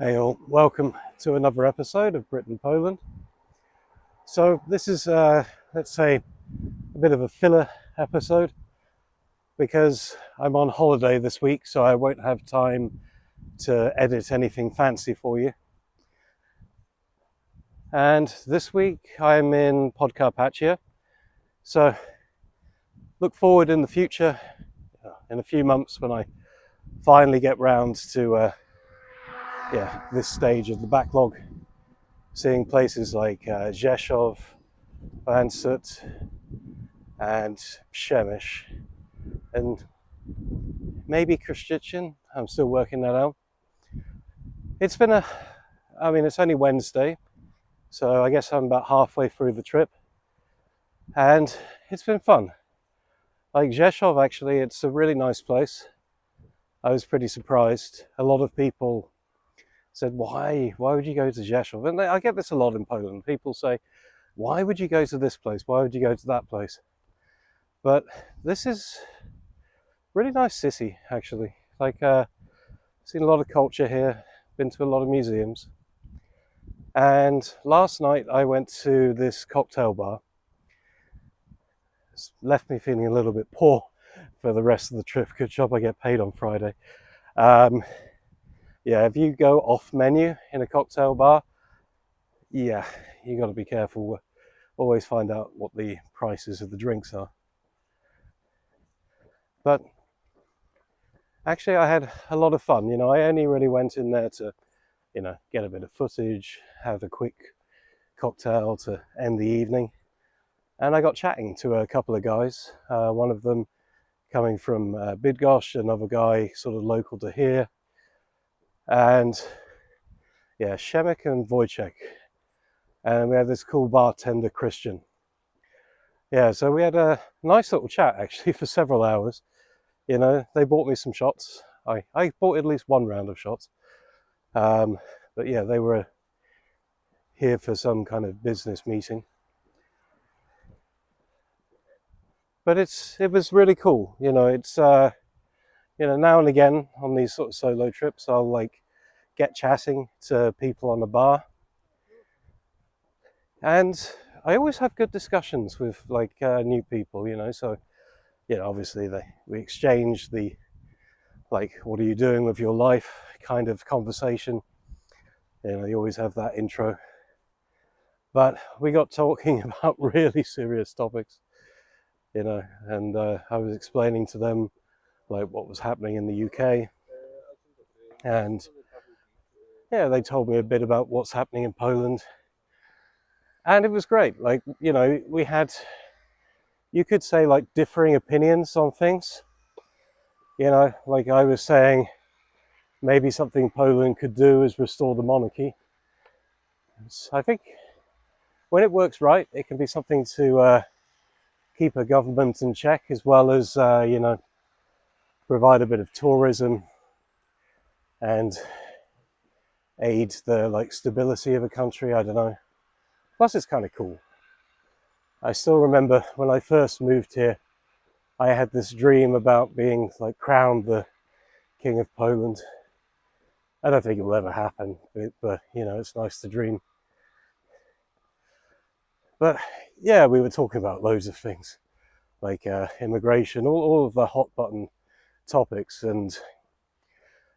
Hey all, welcome to another episode of Brit and Poland. So this is, let's say, a bit of a filler episode because I'm on holiday this week, so I won't have time to edit anything fancy for you. And this week I'm in Podkarpacie, so look forward in the future, in a few months when I finally get round to this stage of the backlog, seeing places like Rzeszów, Ansut, and Przemyśl, and maybe Christian. I'm still working that out. It's been it's only Wednesday, so I guess I'm about halfway through the trip, and it's been fun. Like Rzeszów, actually, it's a really nice place. I was pretty surprised. A lot of people said, why would you go to Rzeszów? And I get this a lot in Poland. People say, why would you go to this place? Why would you go to that place? But this is a really nice city, actually. Seen a lot of culture here, been to a lot of museums. And last night I went to this cocktail bar. It's left me feeling a little bit poor for the rest of the trip. Good job I get paid on Friday. If you go off menu in a cocktail bar, you got to be careful. Always find out what the prices of the drinks are. But actually I had a lot of fun. I only really went in there to, get a bit of footage, have a quick cocktail to end the evening. And I got chatting to a couple of guys, one of them coming from Bydgoszcz, another guy sort of local to here. And Przemek and Wojciech. And we had this cool bartender, Christian. So we had a nice little chat actually for several hours. They bought me some shots. I bought at least one round of shots. But they were here for some kind of business meeting. But it was really cool. It's now and again on these sort of solo trips, I'll get chatting to people on the bar, and I always have good discussions with new people. So obviously we exchange the what are you doing with your life kind of conversation. You always have that intro, but we got talking about really serious topics. And I was explaining to them what was happening in the UK, and they told me a bit about what's happening in Poland, and it was great. We had, you could say, differing opinions on things. I was saying maybe something Poland could do is restore the monarchy. So I think when it works right, it can be something to keep a government in check, as well as provide a bit of tourism and aid the stability of a country. I don't know. Plus, it's kind of cool. I still remember when I first moved here, I had this dream about being crowned the King of Poland. I don't think it will ever happen, but it's nice to dream. But we were talking about loads of things, immigration, all of the hot button topics, and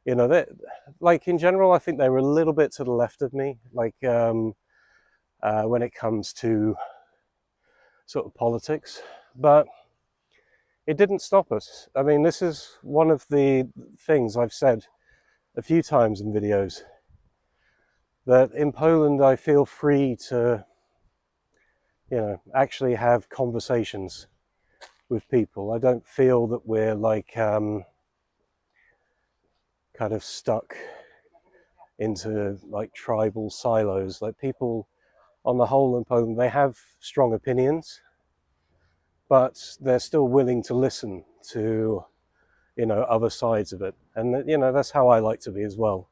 in general, I think they were a little bit to the left of me, when it comes to sort of politics, but it didn't stop us. I mean, this is one of the things I've said a few times in videos, that in Poland I feel free to actually have conversations with people. I don't feel that we're kind of stuck into tribal silos. People on the whole in Poland, they have strong opinions, but they're still willing to listen to other sides of it, and that's how I like to be as well.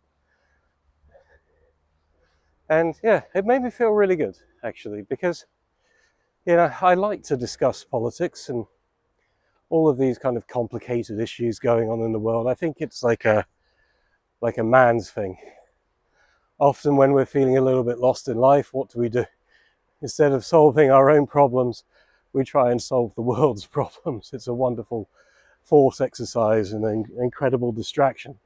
And it made me feel really good, actually, because I like to discuss politics and all of these kind of complicated issues going on in the world. I think it's like a man's thing. often when we're feeling a little bit lost in life, what do? Instead of solving our own problems, we try and solve the world's problems. It's a wonderful force exercise and an incredible distraction.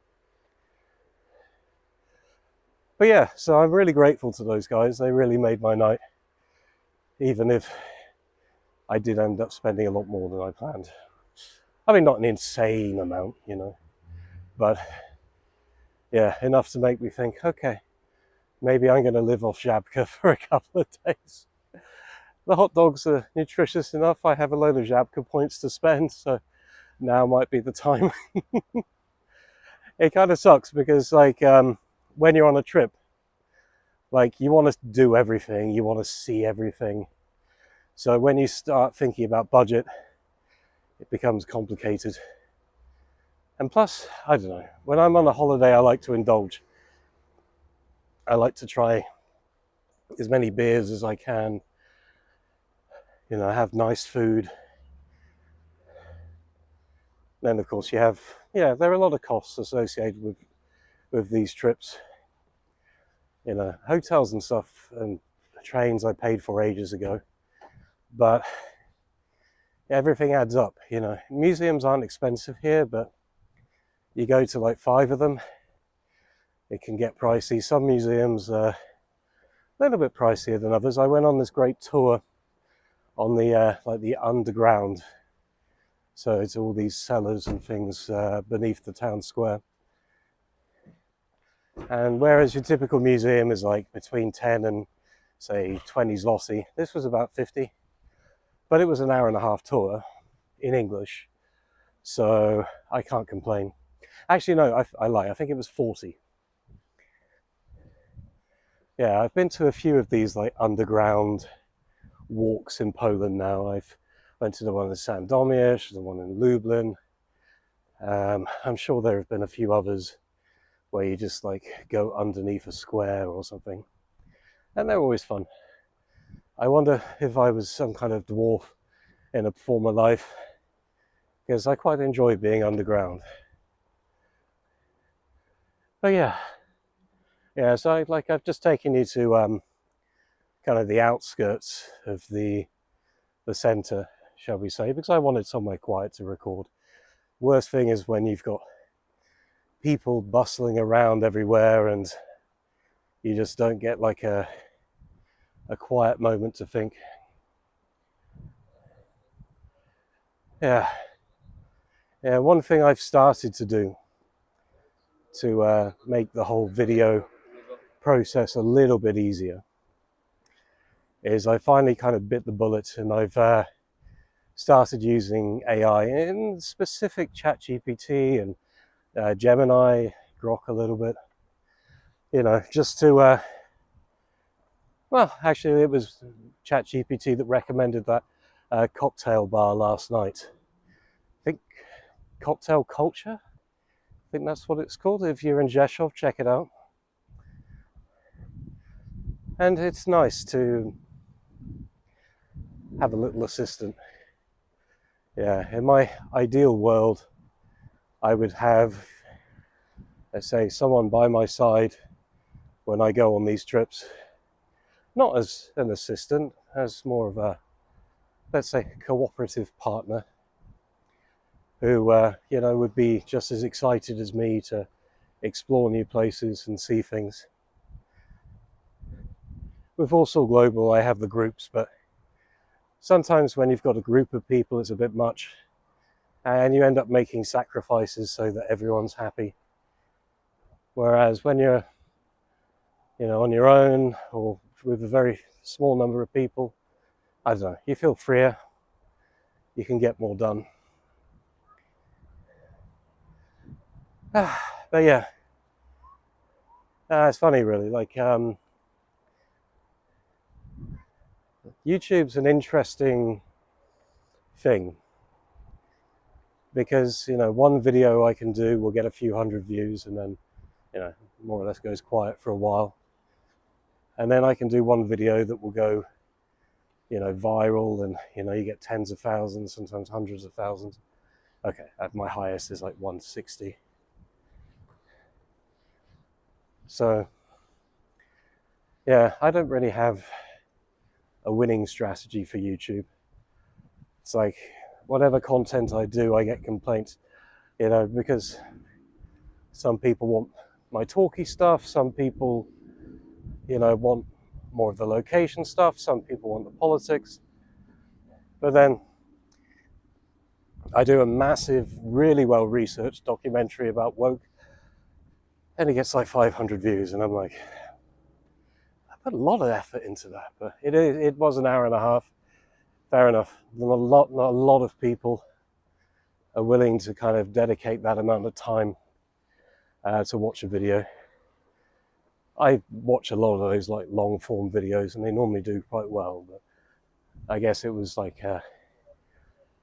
But yeah, so I'm really grateful to those guys. They really made my night, even if I did end up spending a lot more than I planned. I mean, not an insane amount, you know, but yeah, enough to make me think, okay, maybe I'm going to live off Żabka for a couple of days. The hot dogs are nutritious enough. I have a load of Żabka points to spend, so now might be the time. It kind of sucks because, like, when you're on a trip, like, you want to do everything, you want to see everything. So when you start thinking about budget, it becomes complicated. And plus, I don't know, when I'm on a holiday, I like to indulge. I like to try as many beers as I can, you know, have nice food. Then, of course, you have, yeah, there are a lot of costs associated with these trips. You know, hotels and stuff and trains I paid for ages ago. But everything adds up, you know. Museums aren't expensive here, but you go to like 5 of them, it can get pricey. Some museums are a little bit pricier than others. I went on this great tour on the like the underground, so it's all these cellars and things beneath the town square. And whereas your typical museum is like between 10 and say 20 zloty, this was about 50. But it was an hour and a half tour in English, so I can't complain. Actually, no, I lie. I think it was 40. Yeah, I've been to a few of these like underground walks in Poland now. I've went to the one in Sandomierz, the one in Lublin. I'm sure there have been a few others where you just like go underneath a square or something, and they're always fun. I wonder if I was some kind of dwarf in a former life, because I quite enjoy being underground. But yeah. So I've just taken you to kind of the outskirts of the centre, shall we say, because I wanted somewhere quiet to record. Worst thing is when you've got people bustling around everywhere and you just don't get like a quiet moment to think. Yeah, one thing I've started to do to make the whole video process a little bit easier is I finally kind of bit the bullet, and I've started using AI, in specific ChatGPT and Gemini, Grok a little bit, you know, just to well, actually it was ChatGPT that recommended that cocktail bar last night. I think Cocktail Culture, I think that's what it's called. If you're in Rzeszów, check it out. And it's nice to have a little assistant. Yeah, in my ideal world, I would have, let's say, someone by my side when I go on these trips, not as an assistant, as more of a, let's say, cooperative partner who, you know, would be just as excited as me to explore new places and see things. With Warsaw Global, I have the groups, but sometimes when you've got a group of people, it's a bit much, and you end up making sacrifices so that everyone's happy. Whereas when you're, you know, on your own or with a very small number of people, I don't know, you feel freer, you can get more done. But yeah, it's funny really, like YouTube's an interesting thing because, you know, one video I can do will get a few hundred views and then, you know, more or less goes quiet for a while. And then I can do one video that will go, you know, viral, and, you know, you get tens of thousands, sometimes hundreds of thousands. Okay, at my highest is like 160. So Yeah, I don't really have a winning strategy for YouTube. It's like whatever content I do, I get complaints, because some people want my talky stuff, some people, want more of the location stuff, some people want the politics. But then I do a massive, really well researched documentary about woke, and it gets like 500 views, and I'm like, I put a lot of effort into that, but it was an hour and a half. Fair enough. Not a lot of people are willing to kind of dedicate that amount of time to watch a video. I watch a lot of those like long form videos, and they normally do quite well, but I guess it was like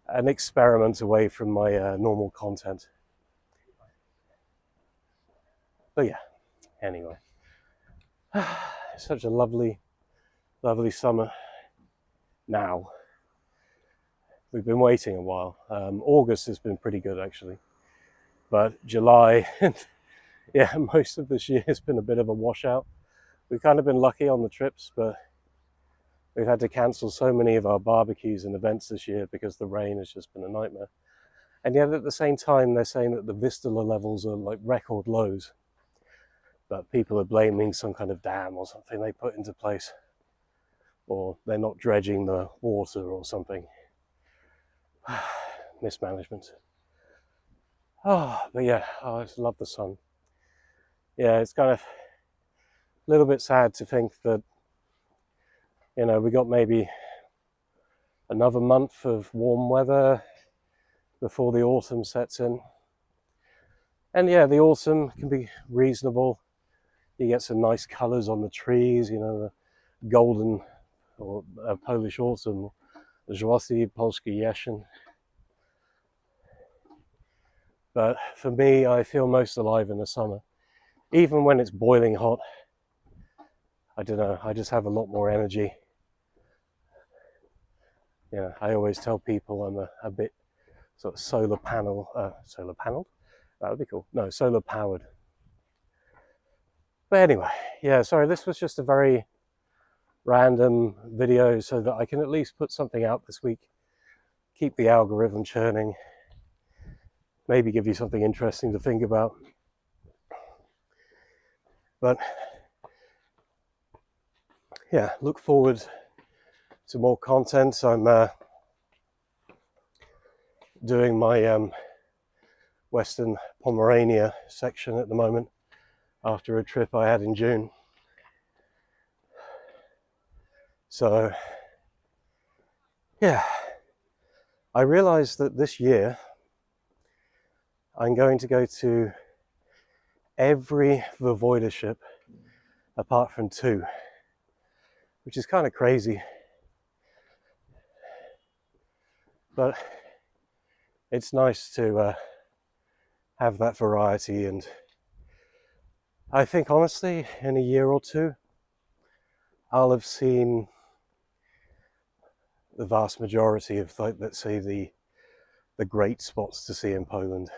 an experiment away from my normal content. But yeah, anyway, such a lovely summer now. We've been waiting a while. August has been pretty good actually, but July and yeah, most of this year has been a bit of a washout. We've kind of been lucky on the trips, but we've had to cancel so many of our barbecues and events this year because the rain has just been a nightmare. And yet at the same time, they're saying that the Vistula levels are like record lows, but people are blaming some kind of dam or something they put into place, or they're not dredging the water or something. Mismanagement. But yeah, I just love the sun. Yeah, it's kind of a little bit sad to think that, we got maybe another month of warm weather before the autumn sets in. And yeah, the autumn can be reasonable. You get some nice colours on the trees, the golden or Polish autumn, Rzeszów Polski jesień. But for me, I feel most alive in the summer. Even when it's boiling hot, I don't know, I just have a lot more energy. I always tell people I'm a bit sort of solar paneled? That would be cool. No, solar powered. But anyway, yeah, sorry, this was just a very random video so that I can at least put something out this week, keep the algorithm churning, maybe give you something interesting to think about. But yeah, look forward to more content. I'm doing my Western Pomerania section at the moment after a trip I had in June. So yeah, I realized that this year I'm going to go to every Voivodeship apart from 2, which is kind of crazy. But it's nice to have that variety, and I think honestly in a year or 2 I'll have seen the vast majority of, like, let's say the great spots to see in Poland.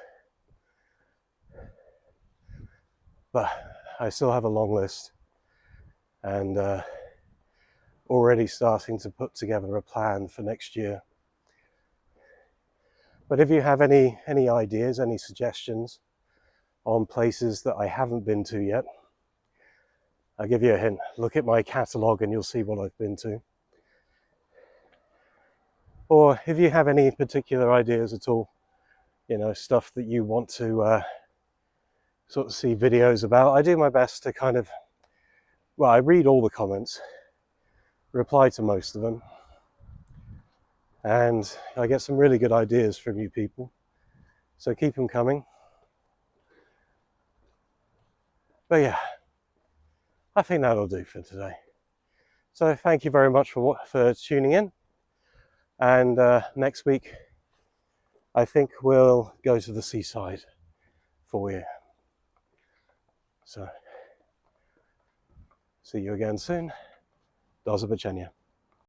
But I still have a long list, and already starting to put together a plan for next year. But if you have any ideas, any suggestions on places that I haven't been to yet, I'll give you a hint. Look at my catalogue and you'll see what I've been to. Or if you have any particular ideas at all, stuff that you want to sort of see videos about, I do my best to kind of, I read all the comments, reply to most of them, and I get some really good ideas from you people. So keep them coming. But yeah, I think that'll do for today. So thank you very much for tuning in. And next week, I think we'll go to the seaside for you. So see you again soon. Do zobaczenia.